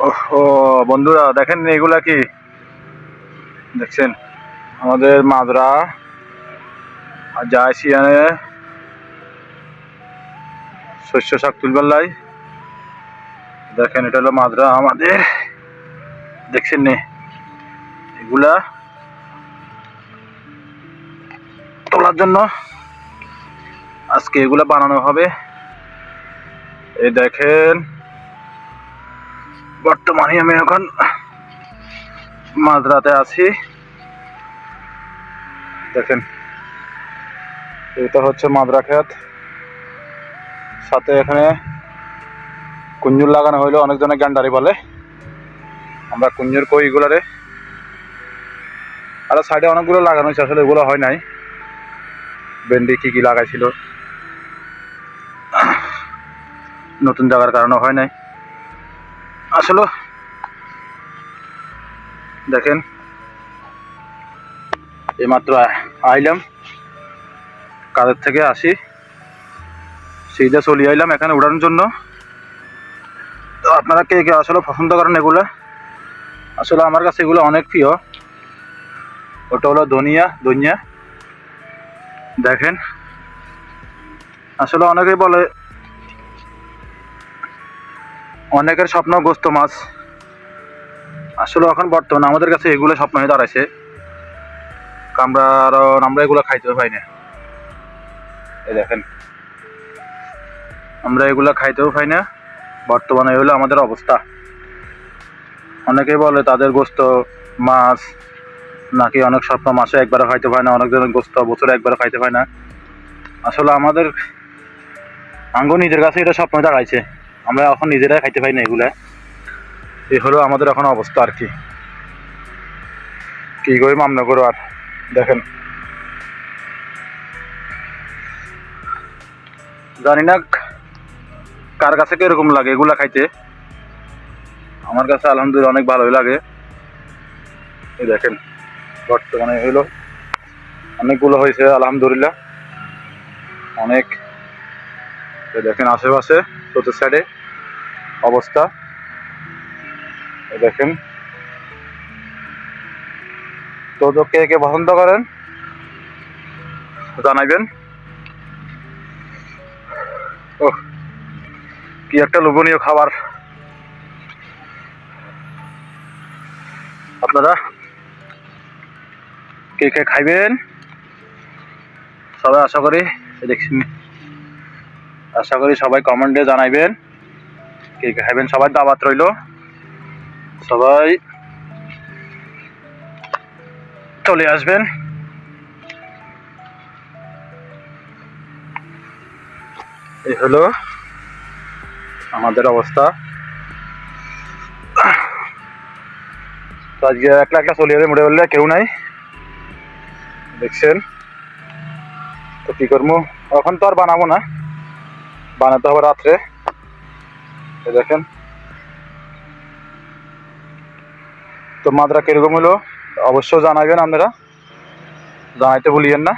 ও বন্ধুরা দেখেন এগুলা কি দেখছেন আমাদের মাজরা আর যায় সিয়ানে শস্য শাক তুলবার লাই। দেখেন এটা হলো মাজরা আমাদের, দেখছেন নে এগুলা তোলার জন্য আজকে এগুলা বানানো হবে। এই দেখেন বর্তমানে আমি এখন মাজরাতে আছি। দেখেন এটা হচ্ছে মাজরা ক্ষেত, সাথে এখানে কুঞ্জুর লাগানো হইলো, অনেকজনে গ্যান্ডারি বলে, আমরা কুঞ্জুর কই এগুলারে। আর সাইডে অনেকগুলো লাগানো হয়েছে, আসলে এগুলো হয় নাই। ভেন্ডি কি লাগাইছিল, নতুন জায়গার কারণে হয় নাই আসলে। দেখেন এইমাত্র আইলাম কাজের থেকে, আসি সিধা চলে আইলাম এখানে উড়ানোর জন্য। তো আপনারা কে কে আসলে পছন্দ করেন এগুলা? আসলে আমার কাছে এগুলো অনেক প্রিয়। ওটা হলো ধনিয়া। দেখেন আসলে অনেকেই বলে, অনেকের স্বপ্ন গোস্ত মাছ। আসলে এখন বর্তমানে আমাদের কাছে এগুলো স্বপ্ন হয়ে দাঁড়াইছে, আমরা এগুলো খাইতে পাই না। এই দেখেন আমরা এগুলা খাইতেও পাই না, বর্তমানে হলো আমাদের অবস্থা। অনেকেই বলে তাদের গোস্ত মাছ নাকি অনেক স্বপ্ন মাসে একবারও খাইতে পায় না, অনেকজনের গোস্ত বছরে একবারও খাইতে পায় না। আসলে আমাদের আঙ্গ নিজের কাছে এটা স্বপ্ন দাঁড়াইছে, আমরা এখন নিজেরাই খাইতে পাই না এগুলা। এই হলো আমাদের এখন অবস্থা আর কি করি মামলা করো। আর দেখেন জানি না কার কাছে কিরকম লাগে এগুলা খাইতে, আমার কাছে আলহামদুলিল্লাহ অনেক ভালোই লাগে। এই দেখেন বর্তমানে হইলো অনেকগুলো হয়েছে আলহামদুলিল্লাহ, অনেক। দেখেন আশেপাশে চতুর সাইডে অবস্থা। দেখেন তো কে কে পছন্দ করেন জানাইবেন। ওহ কি একটা লোভনীয় খাবার, আপনারা কে কে খাইবেন সবাই আশা করি দেখছেন, আশা করি সবাই কমেন্টে জানাইবেন কে কে খাইবেন। সবাই দাওয়াত রইল, সবাই চলে আসবেন। এই হলো আমাদের অবস্থা। আজকে একলা চলে যাবে, মোটে বললে কেউ নাই, দেখছেন। তো কি করবো, এখন তো আর বানাবো না, বানাতে হবে রাত্রে। দেখেন তো মাজরা কিরকম হলো অবশ্যই জানাবেন, আপনারা জানাইতে ভুলিয়েন না।